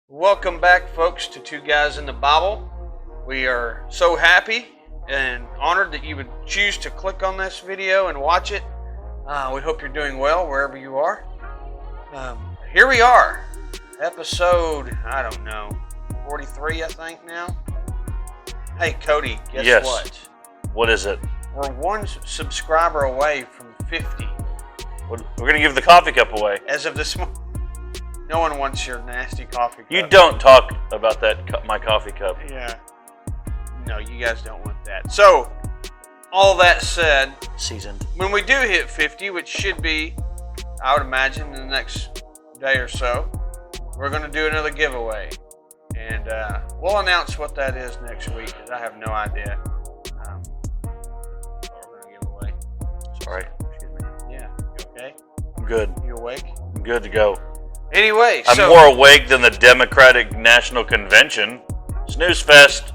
Welcome back, folks, to Two Guys in the Bible. We are so happy and honored that you would choose to click on this video and watch it. We hope you're doing well wherever you are. Here we are, episode, 43, I think now. Hey, Cody, guess what? What is it? We're one subscriber away from 50. We're going to give the coffee cup away. As of this morning. No one wants your nasty coffee cup. You don't talk about my coffee cup. Yeah. No, you guys don't want that. So, all that said, Seasoned. when we do hit 50, which should be, I would imagine, in the next day or so, we're going to do another giveaway. And we'll announce what that is next week, because I have no idea what we're going to give away. Sorry. Excuse me. Yeah. You okay? I'm good. You awake? I'm good to go. Anyway, I'm more awake than the Democratic National Convention. Snooze fest.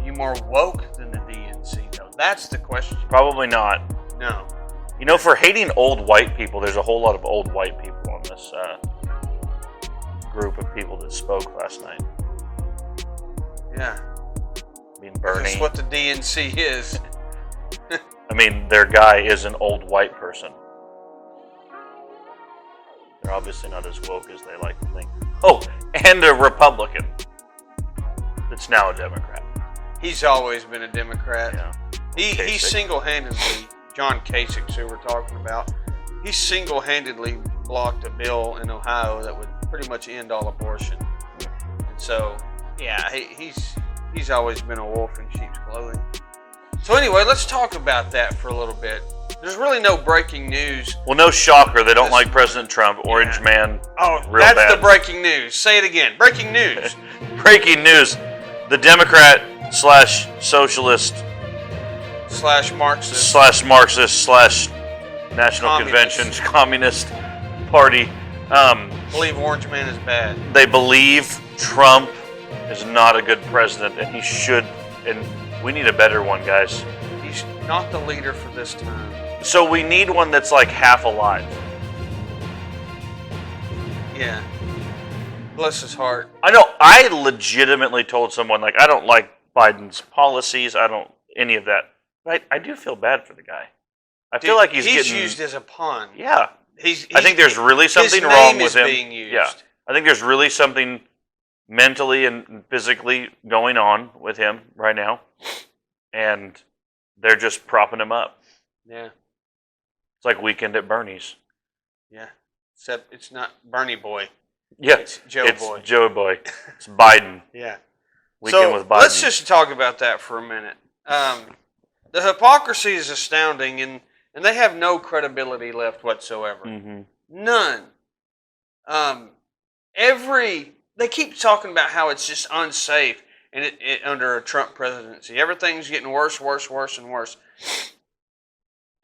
You more woke than the DNC, though? That's the question. Probably not. No. You know, for hating old white people, there's a whole lot of old white people on this group of people that spoke last night. Yeah. I mean, Bernie. That's what the DNC is. I mean, their guy is an old white person. They're obviously not as woke as they like to think. Oh, and a Republican that's now a Democrat. He's always been a Democrat. Yeah. He single-handedly, John Kasich, who we're talking about, he single-handedly blocked a bill in Ohio that would pretty much end all abortion. And so, yeah, he's always been a wolf in sheep's clothing. So anyway, let's talk about that for a little bit. There's really no breaking news. Well, no shocker. They don't like President Trump. Orange man. Oh, real that's bad. the breaking news. Say it again. Breaking news. Breaking news. The Democrat slash socialist slash Marxist slash National Communist. Convention Communist Party. Believe Orange Man is bad. They believe Trump is not a good president, and he should. And we need a better one, guys. He's not the leader for this time. So we need one that's like half alive. Yeah. Bless his heart. I know. I legitimately told someone, like, I don't like Biden's policies. I don't any of that. But I do feel bad for the guy. I feel like he's getting used as a pawn. Yeah. He's I think there's really something his wrong name with is him. being used. Yeah. I think there's really something mentally and physically going on with him right now. And they're just propping him up. Yeah. It's like Weekend at Bernie's. Yeah. Except it's not Bernie Boy. Yeah. It's Joe Boy. It's Joe Boy. It's Biden. Yeah. Weekend with Biden. Let's just talk about that for a minute. The hypocrisy is astounding, and they have no credibility left whatsoever. Mm-hmm. None. They keep talking about how it's just unsafe and it under a Trump presidency. Everything's getting worse, and worse.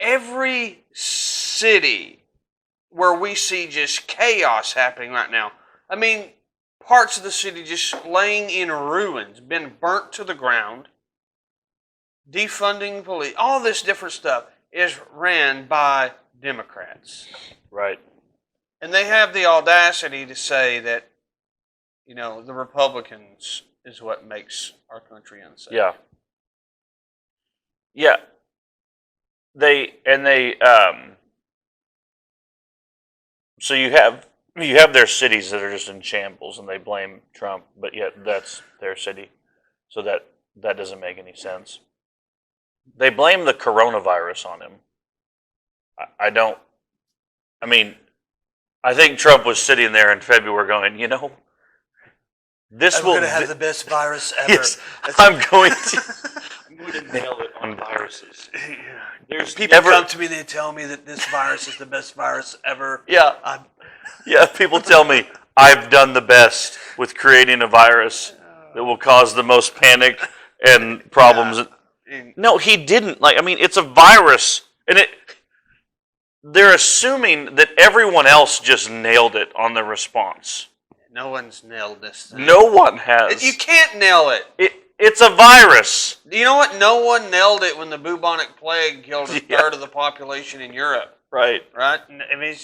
Every city where we see just chaos happening right now. I mean, parts of the city just laying in ruins, been burnt to the ground, defunding police, all this different stuff is ran by Democrats. Right. And they have the audacity to say that, you know, the Republicans is what makes our country unsafe. Yeah. Yeah. So you have their cities that are just in shambles and they blame Trump, but yet that's their city. So that doesn't make any sense. They blame the coronavirus on him. I think Trump was sitting there in February going, you know, I'm going to have the best virus ever. Yes, I'm going to nail it on viruses. There's People come to me, they tell me that this virus is the best virus ever. Yeah. Yeah, people tell me I've done the best with creating a virus that will cause the most panic and problems. Yeah. No, he didn't. It's a virus, and they're assuming that everyone else just nailed it on the response. No one's nailed this thing. No one has. You can't nail it. It's a virus. You know what? No one nailed it when the bubonic plague killed a third of the population in Europe. Right. Right? I mean,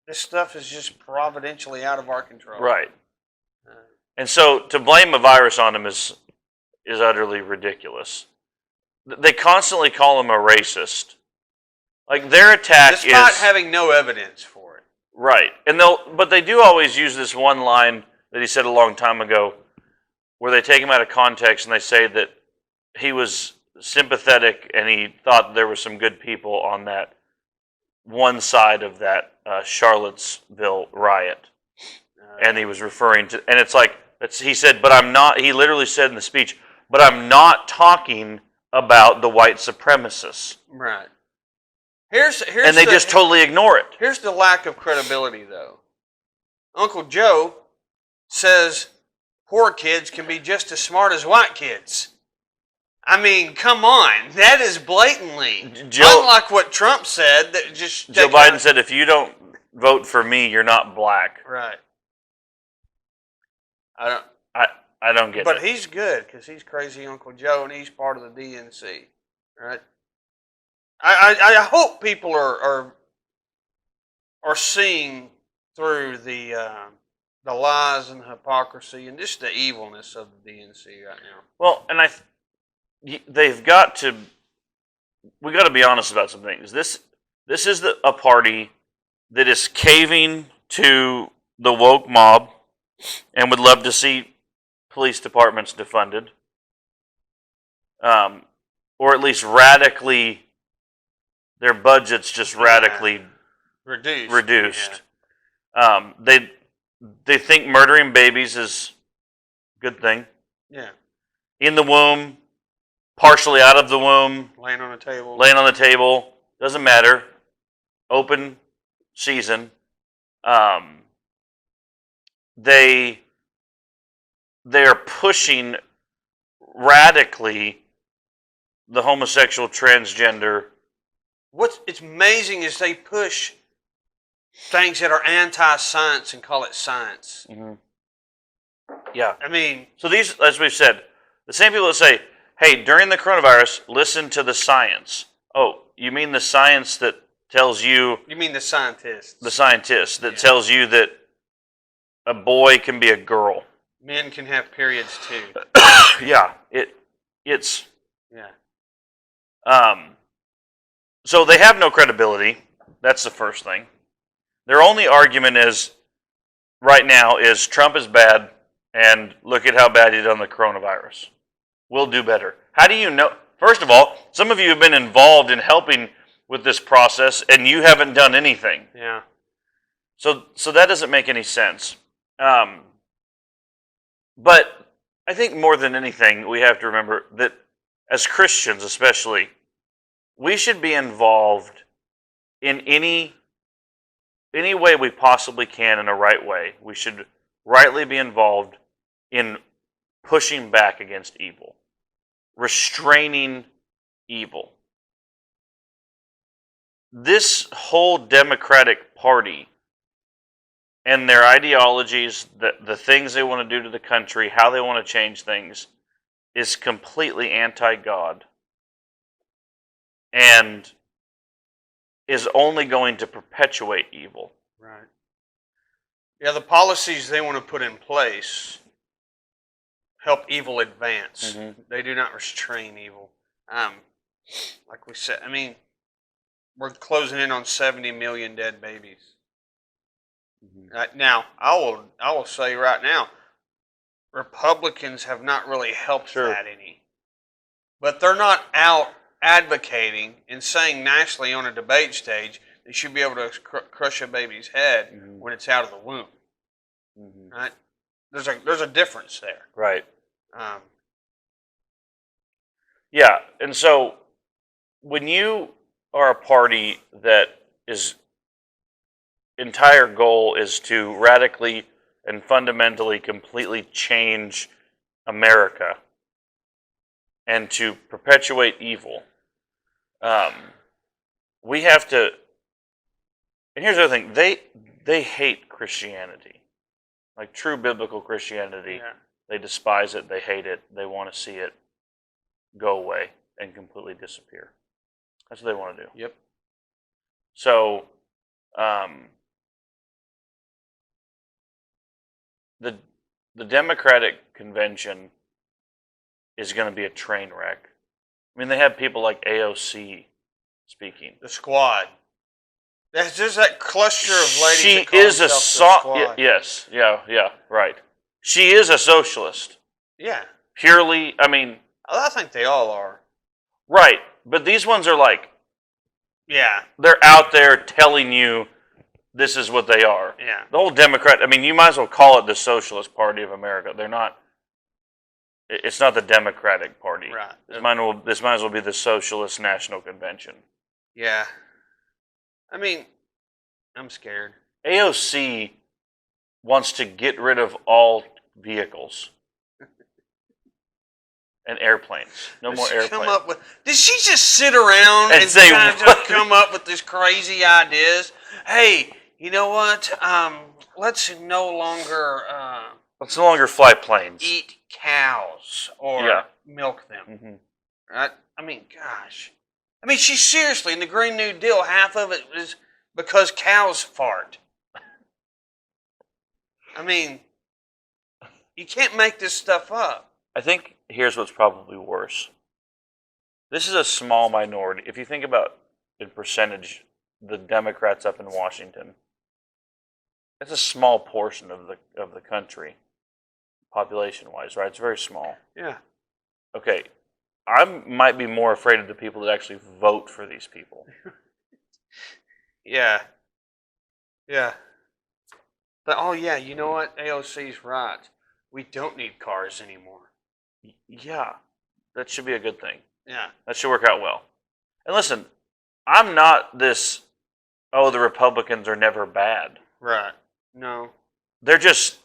This stuff is just providentially out of our control. Right. Uh, And so to blame a virus on him is utterly ridiculous. They constantly call him a racist. Like their attack Despite is having no evidence for it. right. But they do always use this one line that he said a long time ago where they take him out of context and they say that he was sympathetic and he thought there were some good people on that one side of that Charlottesville riot. And he was referring to, and it's like, he said, but I'm not, he literally said in the speech, but I'm not talking about the white supremacists. Right. And they just totally ignore it. Here's the lack of credibility, though. Uncle Joe says poor kids can be just as smart as white kids. I mean, come on. That is blatantly. Unlike what Trump said. That just Joe Biden said, if you don't vote for me, you're not black. Right. I don't get it. But he's good because he's crazy Uncle Joe and he's part of the DNC. Right? I hope people are seeing through the lies and the hypocrisy and just the evilness of the DNC right now. Well, and they've got to. We got to be honest about some things. This is a party that is caving to the woke mob and would love to see police departments defunded, or at least radically. Their budget's just radically reduced. Yeah. They think murdering babies is a good thing. Yeah. In the womb, partially out of the womb, Laying on the table. Doesn't matter. Open season. They are pushing radically the homosexual, transgender. What's amazing is they push things that are anti-science and call it science. Mm-hmm. Yeah. I mean, so these, as we've said, the same people that say, hey, during the coronavirus, listen to the science. Oh, you mean the science that tells you... You mean the scientists. The scientist that tells you that a boy can be a girl. Men can have periods too. Yeah. It's... Yeah. So they have no credibility. That's the first thing. Their only argument is, right now, is Trump is bad, and look at how bad he did on the coronavirus. We'll do better. How do you know? First of all, some of you have been involved in helping with this process, and you haven't done anything. Yeah. So that doesn't make any sense. But I think more than anything, we have to remember that as Christians especially, we should be involved in any way we possibly can in a right way. We should rightly be involved in pushing back against evil, restraining evil. This whole Democratic Party and their ideologies, the things they want to do to the country, how they want to change things, is completely anti-God and is only going to perpetuate evil. Right. Yeah, the policies they want to put in place help evil advance. Mm-hmm. They do not restrain evil. Like we said, I mean, we're closing in on 70 million dead babies. Mm-hmm. Now, I will say right now, Republicans have not really helped that any. But they're not out advocating and saying nationally on a debate stage they should be able to crush a baby's head when it's out of the womb. Mm-hmm. Right? There's a difference there. Right. Yeah, and so when you are a party that is entire goal is to radically and fundamentally completely change America and to perpetuate evil, we have to. And here's the other thing: they hate Christianity, like true biblical Christianity. Yeah. They despise it. They hate it. They want to see it go away and completely disappear. That's what they want to do. Yep. So, the Democratic convention is going to be a train wreck. I mean, they have people like AOC speaking. The squad. That's just that cluster of ladies. She that call is a themselves the squad. yes, yeah, right. She is a socialist. Yeah. Purely, I mean, I think they all are. right. But these ones are like, Yeah. they're out there telling you this is what they are. Yeah. The whole Democrat, I mean, you might as well call it the Socialist Party of America. They're not, it's not the Democratic Party. Right. This might as well be the Socialist National Convention. Yeah. I mean, I'm scared. AOC wants to get rid of all vehicles and airplanes. No more airplanes. Did she just sit around And and say kind of what? just come up with these crazy ideas? Hey, you know what? Let's no longer Let's no longer fly planes. eat cows or Yeah. milk them. Mm-hmm. Right? I mean, gosh. I mean, she seriously, in the Green New Deal, half of it was because cows fart. I mean, you can't make this stuff up. I think here's what's probably worse. This is a small minority. If you think about in percentage, the Democrats up in Washington, it's a small portion of the country, population-wise, right? It's very small. Yeah. Okay, I might be more afraid of the people that actually vote for these people. Yeah. Yeah. But, oh, yeah, you know what? AOC's right. We don't need cars anymore. Yeah, that should be a good thing. Yeah. That should work out well. And listen, I'm not this, oh, the Republicans are never bad. Right. No. They're just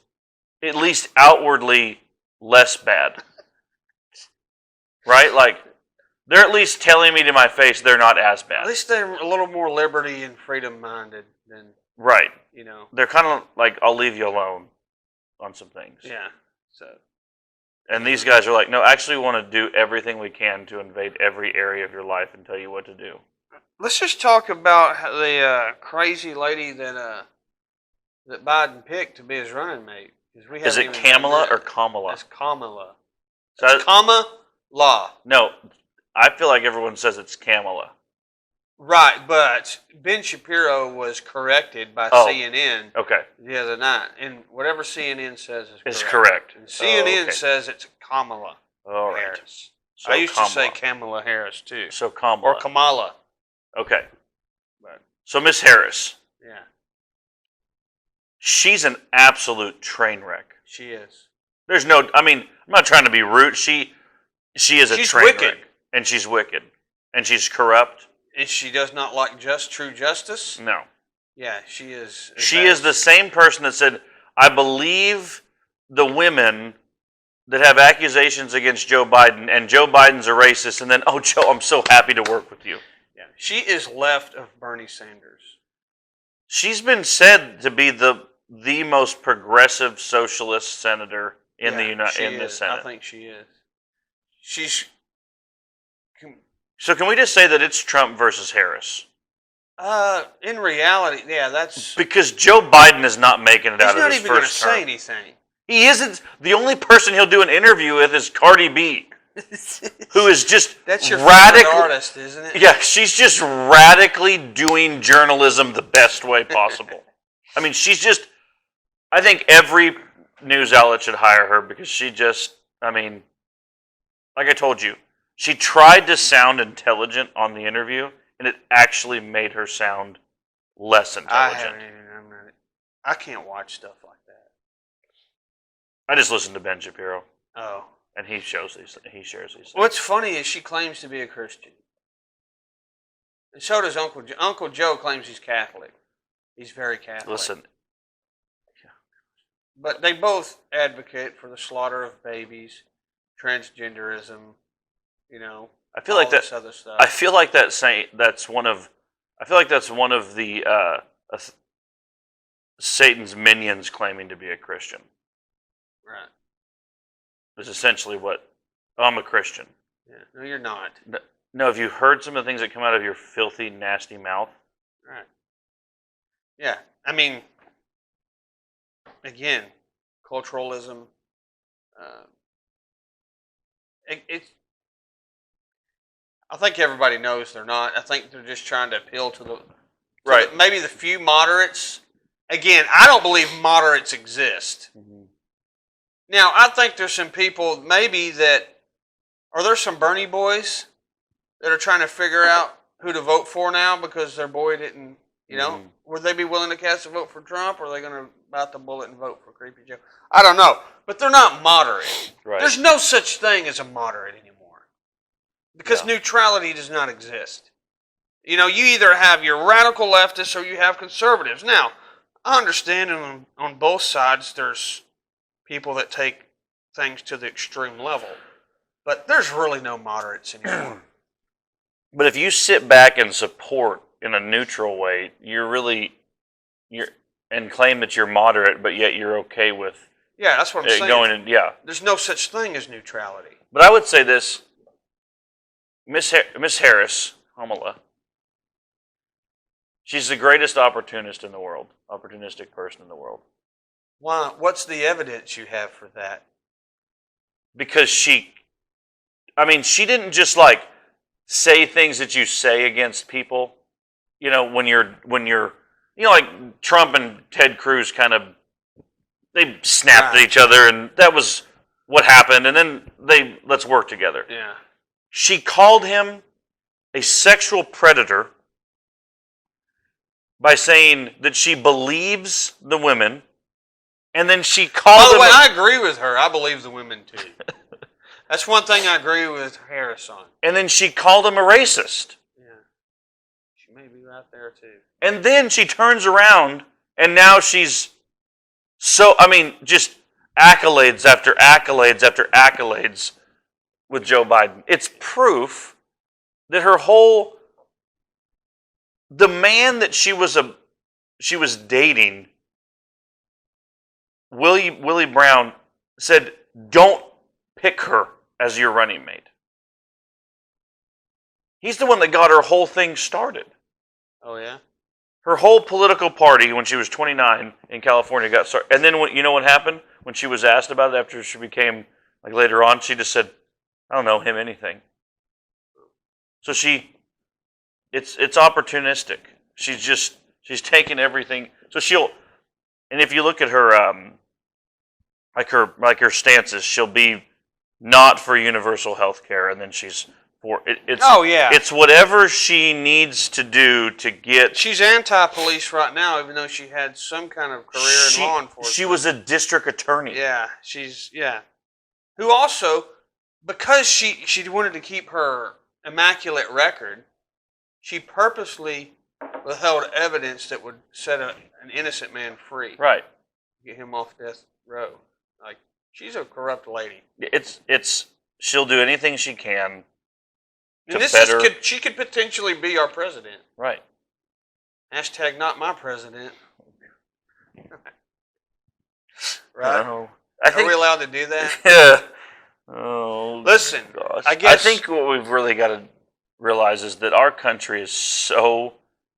at least outwardly less bad. Right? Like, they're at least telling me to my face they're not as bad. At least they're a little more liberty and freedom-minded than, Right. you know. They're kind of like, I'll leave you alone on some things. Yeah. So. And these guys are like, no, actually we want to do everything we can to invade every area of your life and tell you what to do. Let's just talk about the crazy lady that Biden picked to be his running mate. Is it Kamala or Kamala? It's Kamala. So It's Kamala. No, I feel like everyone says it's Kamala. Right, but Ben Shapiro was corrected by Oh. CNN Okay. the other night, and whatever CNN says is correct. It's correct. And CNN okay. says it's Kamala All right. Harris. So I used Kamala. to say Kamala Harris too, So Kamala. or Kamala. Okay. But So Miss Harris, yeah, she's an absolute train wreck. she is. There's no, I mean, I'm not trying to be rude. She is a She's train wicked. wreck. And she's wicked. And she's corrupt. And she does not like true justice. No. Yeah, she is. She is the same person that said, I believe the women that have accusations against Joe Biden, and Joe Biden's a racist, and then, oh, Joe, I'm so happy to work with you. Yeah, she is left of Bernie Sanders. She's been said to be the most progressive socialist senator in the Senate. I think she is. She's. So can we just say that it's Trump versus Harris? In reality, yeah, that's. Because Joe Biden is not making it out He's of not his even going to first say term. anything. He isn't. The only person he'll do an interview with is Cardi B, who is just That's your radical favorite artist, isn't it? Yeah, she's just radically doing journalism the best way possible. I mean, she's just. I think every news outlet should hire her because she just. I mean, like I told you, she tried to sound intelligent on the interview, and it actually made her sound less intelligent. I can't watch stuff like that. I just listened to Ben Shapiro, Oh. and he shares these things. What's funny is she claims to be a Christian. And so does Uncle Joe. Uncle Joe claims he's Catholic. He's very Catholic. Listen, But they both advocate for the slaughter of babies, transgenderism, you know. I feel like this that. other stuff. I feel like that's one of. I feel like that's one of the Satan's minions claiming to be a Christian. Right. Is essentially what. Oh, I'm a Christian. Yeah. No, you're not. No, have you heard some of the things that come out of your filthy, nasty mouth? Right. Yeah. I mean, again, multiculturalism. It's. I think everybody knows they're not. I think they're just trying to appeal to Right. maybe the few moderates. Again, I don't believe moderates exist. Mm-hmm. Now, I think there's some people maybe that are there some Bernie boys that are trying to figure out who to vote for now because their boy didn't, Mm-hmm. would they be willing to cast a vote for Trump, or are they going to bite the bullet and vote for Creepy Joe? I don't know, but they're not moderate. Right. There's no such thing as a moderate anymore because Yeah. neutrality does not exist. You either have your radical leftists or you have conservatives. Now, I understand on both sides there's people that take things to the extreme level, but there's really no moderates anymore. But if you sit back and support in a neutral way, you're and claim that you're moderate, but yet you're okay with Yeah, that's what I'm saying. going in. Yeah. There's no such thing as neutrality. But I would say this, Miss Harris, Kamala, she's the greatest opportunistic person in the world. Why? What's the evidence you have for that? Because she didn't just say things that you say against people. When you're like Trump and Ted Cruz they snapped at each other, and that was what happened, and then let's work together. Yeah. She called him a sexual predator by saying that she believes the women, and then she called By the way, him I agree with her. I believe the women too. That's one thing I agree with Harris on. and then she called him a racist. Yeah. She may be right there too. And then she turns around, and now she's just accolades after accolades after accolades with Joe Biden. It's proof that the man that she was dating, Willie Brown, said, "Don't pick her as your running mate." He's the one that got her whole thing started. Oh yeah. Her whole political party, when she was 29 in California, got started. And then you know what happened? When she was asked about it after she became, later on, she just said, "I don't know him anything." So it's opportunistic. She's taken everything. So and if you look at her, her stances, she'll be not for universal health care, and then she's for it. It's whatever she needs to do to get. She's anti-police right now, even though she had some kind of career in law enforcement. She was a district attorney. Yeah, who also, because she wanted to keep her immaculate record, she purposely withheld evidence that would set an innocent man free. Right. Get him off death row. She's a corrupt lady. She'll do anything she can. And she could potentially be our president. Right. Hashtag not my president. Right? Are we allowed to do that? Yeah. Oh, listen, gosh. I guess. I think what we've really got to realize is that our country is so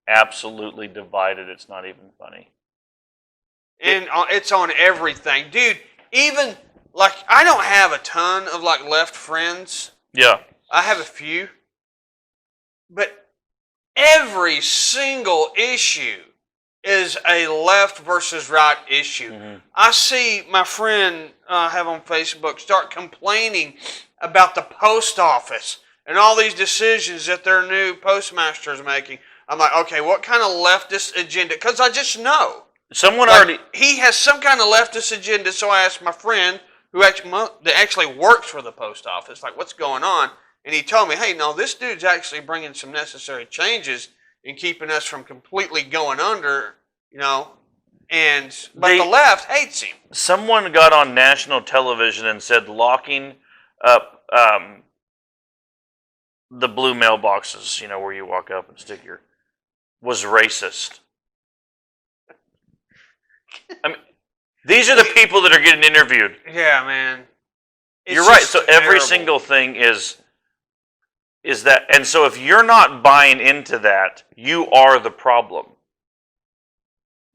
absolutely divided, it's not even funny. And it's on everything. Dude, even, I don't have a ton of, left friends. Yeah. I have a few. But every single issue is a left versus right issue. Mm-hmm. I see my friend have on Facebook start complaining about the post office and all these decisions that their new postmaster is making. I'm like, okay, what kind of leftist agenda? Because I just know. He has some kind of leftist agenda, so I asked my friend that actually works for the post office, what's going on? And he told me, hey, no, this dude's actually bringing some necessary changes in keeping us from completely going under, but the left hates him. Someone got on national television and said locking up the blue mailboxes, where you walk up and stick was racist. These are the people that are getting interviewed. Yeah, man. You're right. So every single thing is that, and so if you're not buying into that, you are the problem.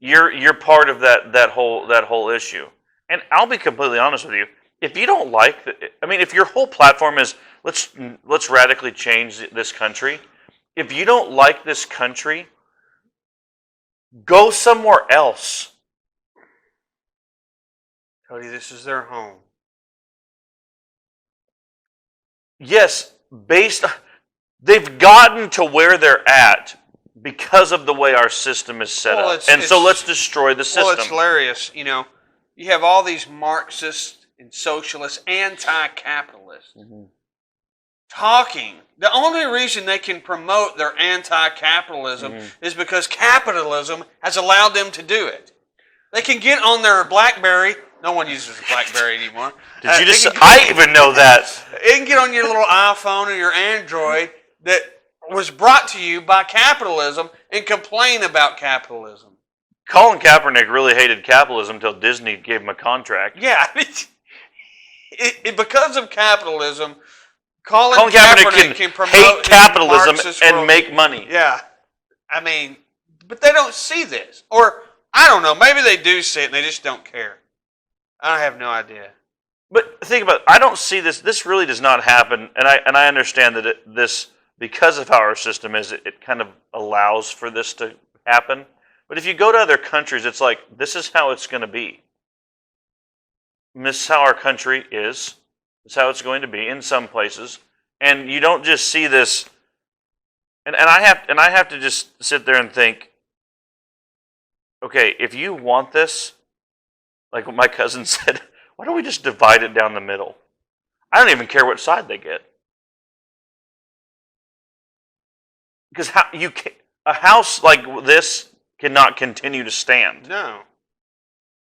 You're part of that whole issue. And I'll be completely honest with you. If you don't like, if your whole platform is let's radically change this country. If you don't like this country, go somewhere else. Cody, this is their home. Yes, they've gotten to where they're at because of the way our system is set up. And so let's destroy the system. Well, it's hilarious. You know, you have all these Marxists and socialists, anti-capitalists, talking. The only reason they can promote their anti-capitalism is because capitalism has allowed them to do it. They can get on their BlackBerry. No one uses a BlackBerry anymore. Did you just? I even know that. You can get on your little iPhone or your Android that was brought to you by capitalism and complain about capitalism. Colin Kaepernick really hated capitalism until Disney gave him a contract. Yeah, because of capitalism, Colin Kaepernick can promote hate capitalism and world. make money. Yeah, I mean, but they don't see this, or I don't know. Maybe they do see it and they just don't care. I have no idea. But think about it. I don't see this. This really does not happen, and I understand that this, because of how our system is, it kind of allows for this to happen. But if you go to other countries, it's like, this is how it's going to be. This is how our country is. This is how it's going to be in some places. And you don't just see this. And I have to just sit there and think, okay, if you want this, like what my cousin said, why don't we just divide it down the middle? I don't even care what side they get. Because a house like this cannot continue to stand. No.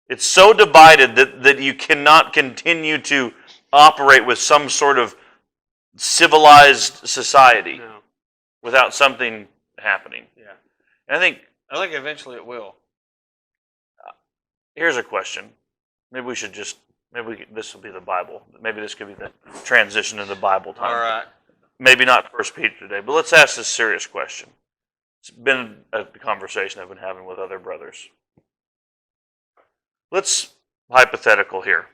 It's so divided that you cannot continue to operate with some sort of civilized society without something happening. Yeah. And I think eventually it will. Here's a question. Maybe this will be the Bible. Maybe this could be the transition to the Bible time. All right. Maybe not 1 Peter today, but let's ask this serious question. It's been a conversation I've been having with other brothers. Let's hypothetical here.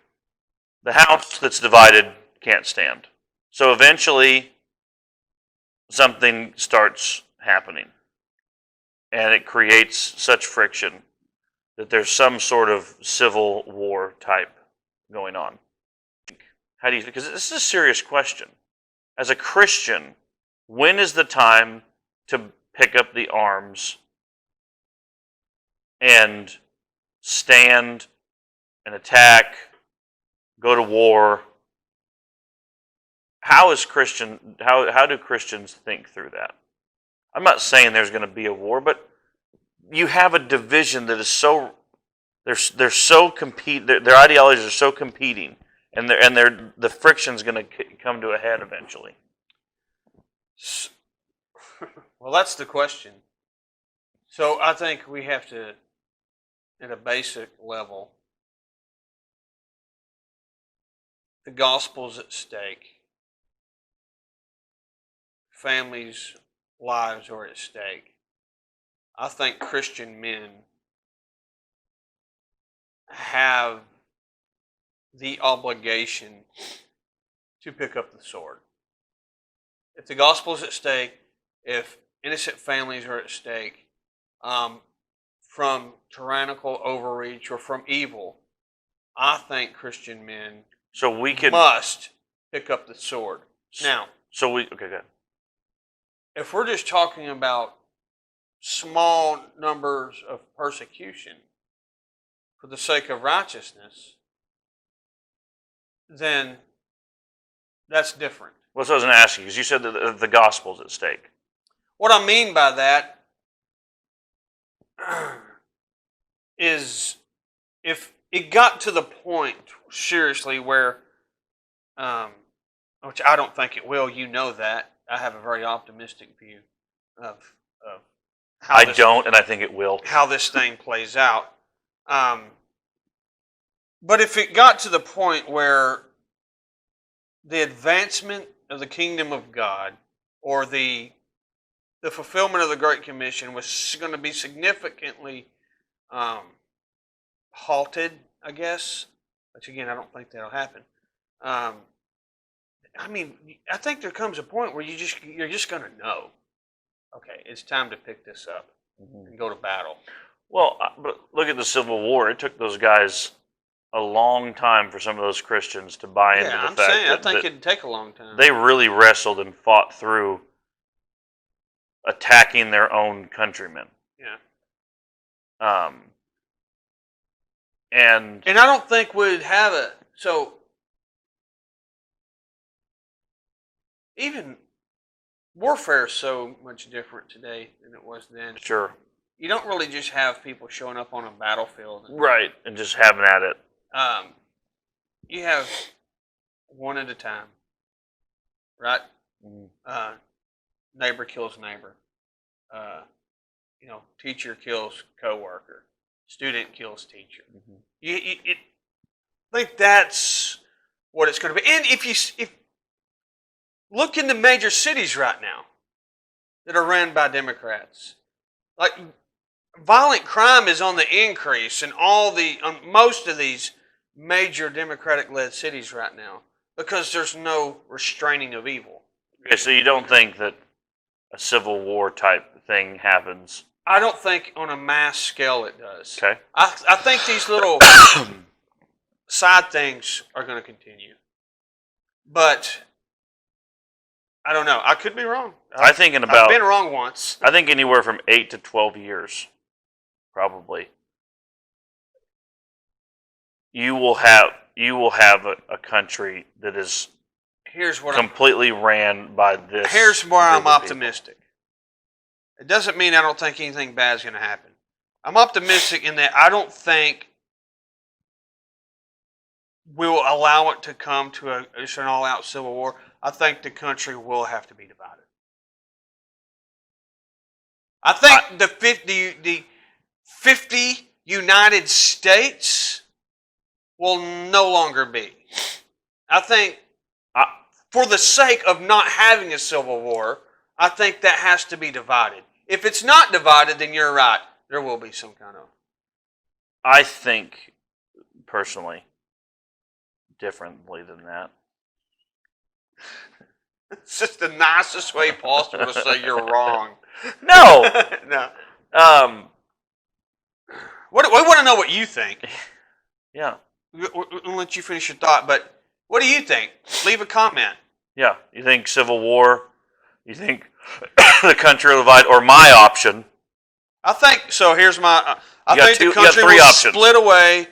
The house that's divided can't stand. So eventually something starts happening. And it creates such friction that there's some sort of civil war type going on. How do you? Because this is a serious question. As a Christian, when is the time to pick up the arms and stand and attack, go to war? How do Christians think through that? I'm not saying there's going to be a war, but you have a division that is so their ideologies are so competing, and the friction's going to come to a head eventually. Well, that's the question. So I think we have to, at a basic level, the gospel's at stake. Families' lives are at stake. I think Christian men have the obligation to pick up the sword. If the gospel is at stake, if innocent families are at stake from tyrannical overreach or from evil, I think Christian men must pick up the sword. Now, okay, go ahead. If we're just talking about small numbers of persecution for the sake of righteousness, then that's different. Well, so I was going to ask you, because you said that the gospel's at stake. What I mean by that is if it got to the point, seriously, where, which I don't think it will, you know that. I have a very optimistic view of how I don't, and I think it will. How this thing plays out. But if it got to the point where the advancement of the kingdom of God or the fulfillment of the Great Commission was going to be significantly halted, I guess, which again, I don't think that'll happen. I mean, I think there comes a point where you're just going to know. Okay, it's time to pick this up and go to battle. Well, but look at the Civil War. It took those guys a long time for some of those Christians to buy into the I'm fact saying, that, I think that it'd take a long time. they really wrestled and fought through attacking their own countrymen. Yeah. And I don't think we'd have it. So even warfare is so much different today than it was then. sure, You don't really just have people showing up on a battlefield. right, and just having at it. You have one at a time, right? Mm. Neighbor kills neighbor. Teacher kills coworker. Student kills teacher. Mm-hmm. I think that's what it's going to be. And if look in the major cities right now that are run by Democrats, like violent crime is on the increase in most of these major Democratic-led cities right now because there's no restraining of evil. Okay, so you don't think that a Civil War type thing happens? I don't think on a mass scale it does. Okay. I think these little side things are going to continue. But I don't know. I could be wrong. I've been wrong once. I think anywhere from 8 to 12 years, probably. You will have a country that is completely ran by this. Here's where I'm group of people. optimistic. It doesn't mean I don't think anything bad is going to happen. I'm optimistic in that I don't think we'll allow it to come to just an all-out civil war. I think the country will have to be divided. I think the 50 United States will no longer be. I think for the sake of not having a civil war, I think that has to be divided. If it's not divided, then you're right. There will be some kind of... I think, personally, differently than that. It's just the nicest way possible to say you're wrong. No! No. We want to know what you think. Yeah. We'll let you finish your thought, but what do you think? Leave a comment. Yeah. You think Civil War? You think the country will divide? Or my option? I think so. Here's my. I think the you got country three will options. split away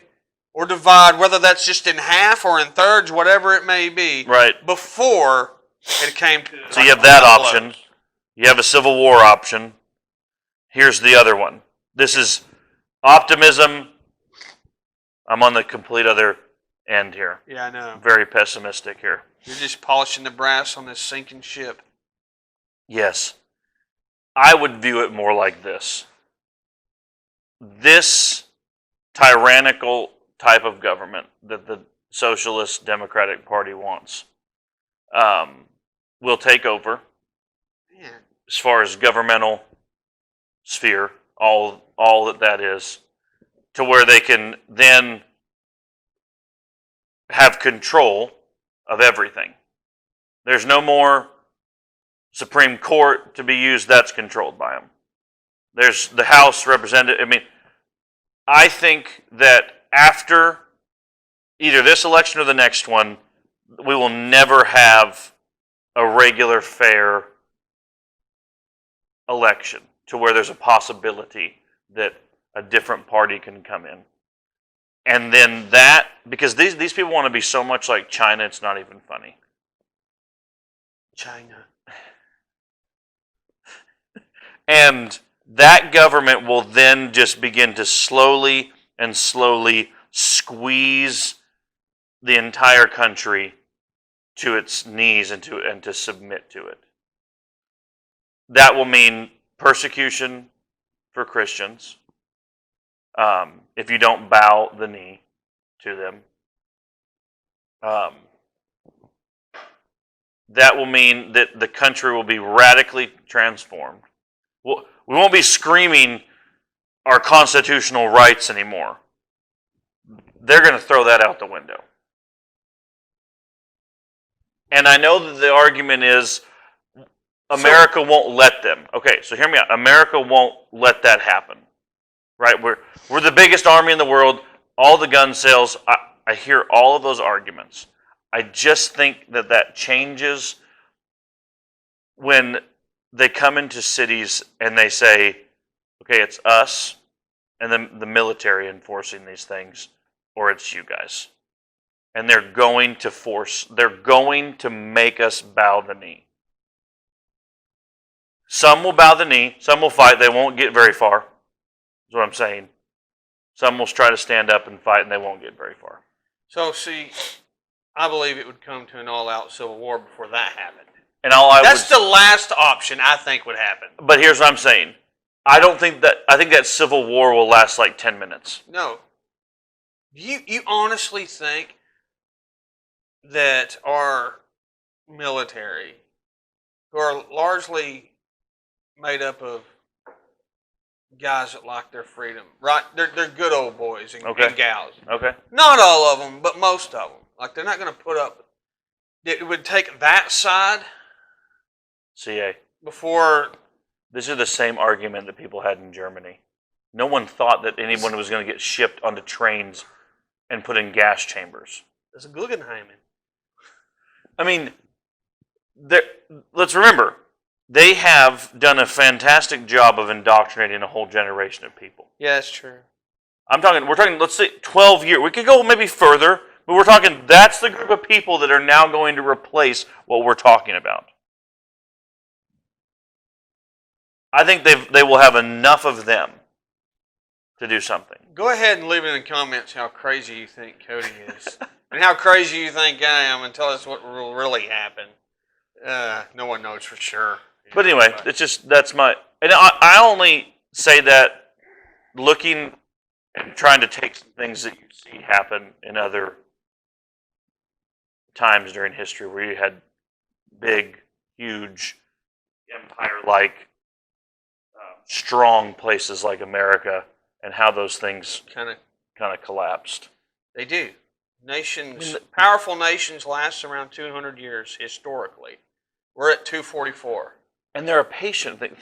or divide, whether that's just in half or in thirds, whatever it may be. Right. Before it came to. So you have that option. You have a Civil War option. Here's the other one. This is optimism. I'm on the complete other end here. Yeah, I know. Very pessimistic here. You're just polishing the brass on this sinking ship. Yes. I would view it more like this. This tyrannical type of government that the Socialist Democratic Party wants will take over. Man. As far as governmental sphere, all that is, to where they can then have control of everything. There's no more Supreme Court to be used. That's controlled by them. There's the House representative. I think that after either this election or the next one, we will never have a regular, fair election to where there's a possibility that a different party can come in. And then that, because these people want to be so much like China, it's not even funny. China. And that government will then just begin to slowly squeeze the entire country to its knees and to submit to it. That will mean persecution for Christians if you don't bow the knee to them. That will mean that the country will be radically transformed. We won't be screaming our constitutional rights anymore. they're going to throw that out the window. And I know that the argument is America won't let them. Okay, so hear me out. America won't let that happen. Right? We're the biggest army in the world, all the gun sales. I hear all of those arguments. I just think that changes when they come into cities and they say, okay, it's us and then the military enforcing these things, or it's you guys. And they're going to make us bow the knee. Some will bow the knee, some will fight, they won't get very far, is what I'm saying. Some will try to stand up and fight and they won't get very far. So, see, I believe it would come to an all-out civil war before that happened. And that's the last option I think would happen. But here's what I'm saying. I think that civil war will last like 10 minutes. No. You honestly think that our military, who are largely made up of guys that like their freedom, right? They're good old boys and gals. Okay. Not all of them, but most of them. Like, they're not going to put up. It would take that side. CA. Before. This is the same argument that people had in Germany. No one thought that anyone was going to get shipped onto trains and put in gas chambers. That's a Guggenheim. I mean, let's remember, they have done a fantastic job of indoctrinating a whole generation of people. Yeah, that's true. We're talking, let's say 12 years. We could go maybe further, but we're talking, that's the group of people that are now going to replace what we're talking about. I think they will have enough of them to do something. Go ahead and leave in the comments how crazy you think Cody is. And how crazy you think I am, and tell us what will really happen. No one knows for sure. But anyway, that's my... And I only say that looking and trying to take some things that you see happen in other times during history where you had big, huge, empire-like, strong places like America, and how those things kind of collapsed. They do. Powerful nations last around 200 years historically. We're at 244. And they're a patient thing.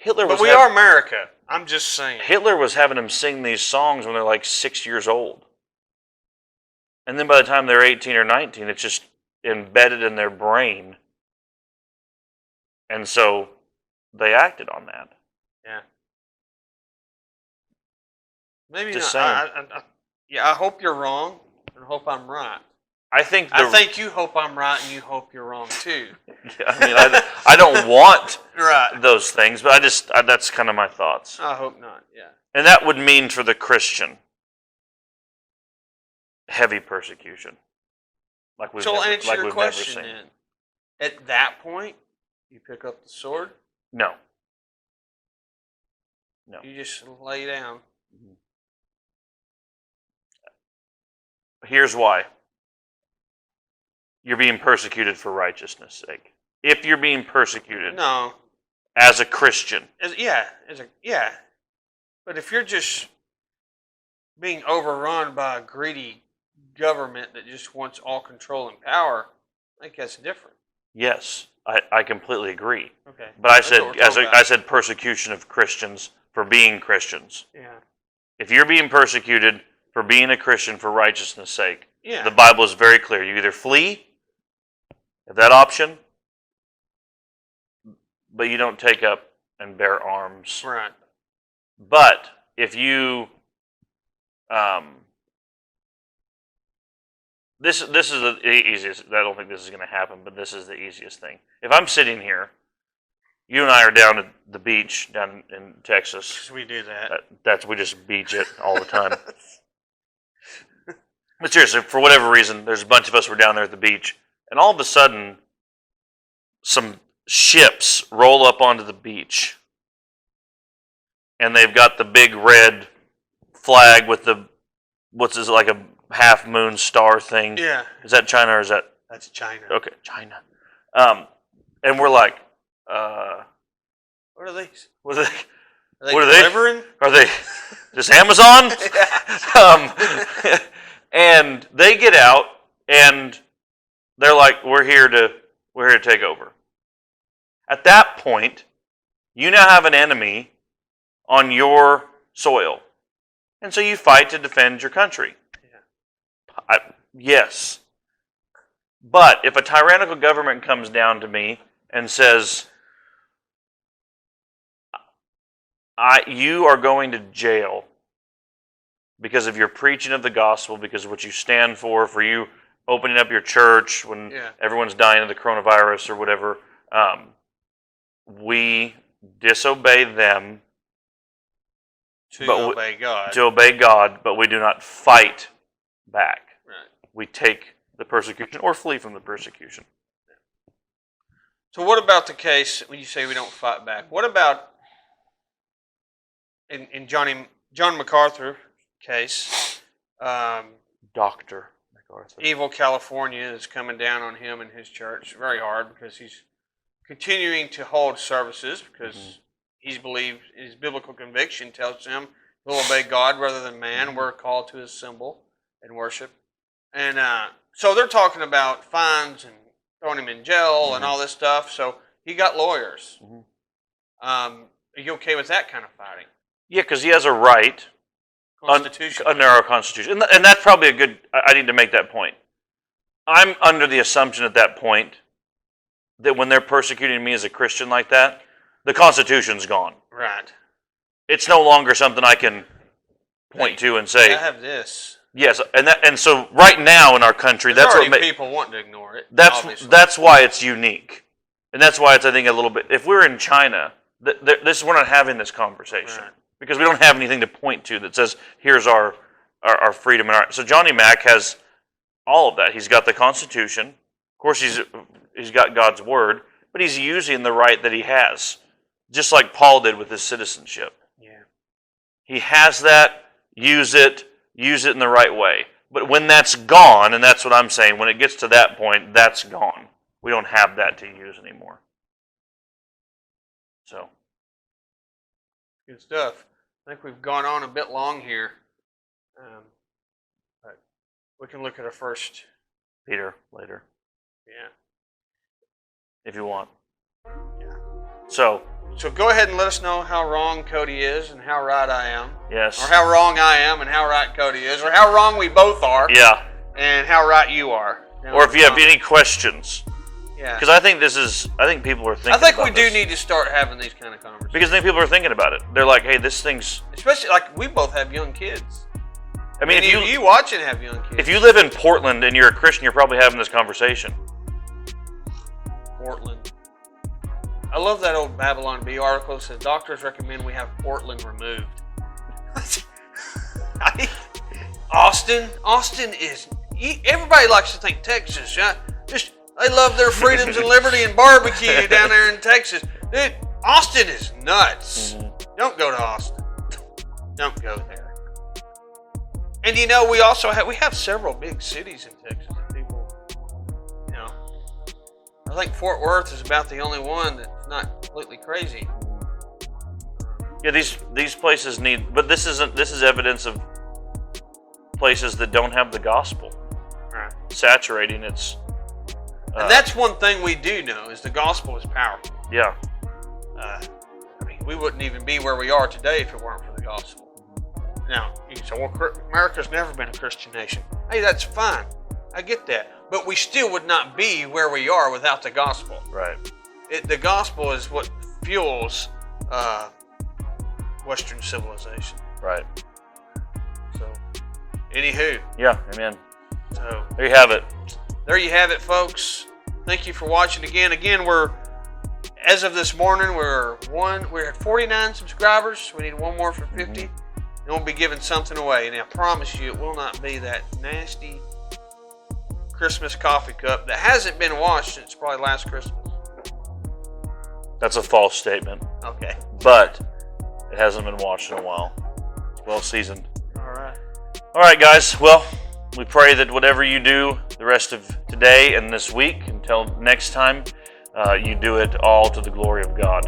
But we are America. I'm just saying. Hitler was having them sing these songs when they're like 6 years old. And then by the time they're 18 or 19, it's just embedded in their brain. And so they acted on that. Yeah. Maybe just not. I hope you're wrong, and I hope I'm right. I think you hope I'm right, and you hope you're wrong too. I mean, I don't want right. those things, but that's kind of my thoughts. I hope not. Yeah. And that would mean for the Christian heavy persecution, like we've So I'll never, answer like your we've question never seen. then. At that point, you pick up the sword. No. You just lay down. Here's why. You're being persecuted for righteousness' sake. If you're being persecuted as a Christian. But if you're just being overrun by a greedy government that just wants all control and power, I think that's different. Yes, I completely agree. Okay. But I said persecution of Christians for being Christians. Yeah. If you're being persecuted for being a Christian for righteousness' sake, the Bible is very clear. You either flee, if that option, but you don't take up and bear arms. Right. But if you, this is the easiest. I don't think this is going to happen, but this is the easiest thing. If I'm sitting here, you and I are down at the beach down in Texas. We do that. We just beach it all the time. But seriously, for whatever reason, there's a bunch of us were down there at the beach, and all of a sudden, some ships roll up onto the beach, and they've got the big red flag with what's like a half moon star thing. Yeah. Is that China or is that? That's China. Okay, China. And we're like, what are these? what are they? Are they delivering? Are they? this Amazon? And they get out, and they're like, we're here to take over. At that point, you now have an enemy on your soil. And so you fight to defend your country. Yeah. Yes. But if a tyrannical government comes down to me and says, you are going to jail because of your preaching of the gospel, because of what you stand for you opening up your church when everyone's dying of the coronavirus or whatever, we disobey them to obey God, but we do not fight back. Right. We take the persecution or flee from the persecution. So what about the case when you say we don't fight back? What about in John MacArthur case? Dr. MacArthur. Evil California is coming down on him and his church very hard because he's continuing to hold services because he's believed his biblical conviction tells him he'll obey God rather than man. We're called to assemble and worship. And so they're talking about fines and throwing him in jail and all this stuff. So he got lawyers. Are you okay with that kind of fighting? Yeah, because he has a right under our Constitution. And that's probably a good, I need to make that point. I'm under the assumption at that point that when they're persecuting me as a Christian like that, the Constitution's gone. Right. It's no longer something I can point to and say, I have this. Yes, and so right now in our country, There's that's what people want to ignore it. That's why it's unique, and that's why it's, I think, a little bit. If we're in China, we're not having this conversation because we don't have anything to point to that says here's our freedom and so Johnny Mac has all of that. He's got the Constitution, of course. He's got God's word, but he's using the right that he has, just like Paul did with his citizenship. Yeah, he has that. Use it in the right way. But when that's gone, and that's what I'm saying, when it gets to that point, that's gone. We don't have that to use anymore. So. Good stuff. I think we've gone on a bit long here. But we can look at our first. Peter later. Yeah. If you want. Yeah. So go ahead and let us know how wrong Cody is and how right I am. Yes. Or how wrong I am and how right Cody is. Or how wrong we both are. Yeah. And how right you are. Or if you have any questions. Yeah. Because I think people are thinking about I think we this. do need to start having these kind of conversations. Because I think people are thinking about it. They're like, hey, this thing's... Especially, like, we both have young kids. I mean, if you watch and have young kids. If you live in Portland and you're a Christian, you're probably having this conversation. Portland. I love that old Babylon Bee article that says doctors recommend we have Portland removed. Austin is... Everybody likes to think Texas, yeah? They love their freedoms and liberty and barbecue down there in Texas. Dude, Austin is nuts. Don't go to Austin. Don't go there. And you know, we have several big cities in Texas that people, I think Fort Worth is about the only one that's not completely crazy. Yeah, these places need, but this is evidence of places that don't have the gospel. Right. Saturating its. And that's one thing we do know is the gospel is powerful. Yeah. We wouldn't even be where we are today if it weren't for the gospel. Now, you can say, well, America's never been a Christian nation. Hey, that's fine. I get that. But we still would not be where we are without the gospel. Right. The gospel is what fuels Western civilization. Right. So, anywho. Yeah, amen. So, there you have it. There you have it, folks. Thank you for watching again. Again, as of this morning, we're at 49 subscribers. We need one more for 50. And we'll be giving something away. And I promise you, it will not be that nasty Christmas coffee cup that hasn't been washed since probably last Christmas. That's a false statement. Okay. But it hasn't been washed in a while. It's well seasoned. All right. All right, guys. Well, we pray that whatever you do the rest of today and this week, until next time, you do it all to the glory of God.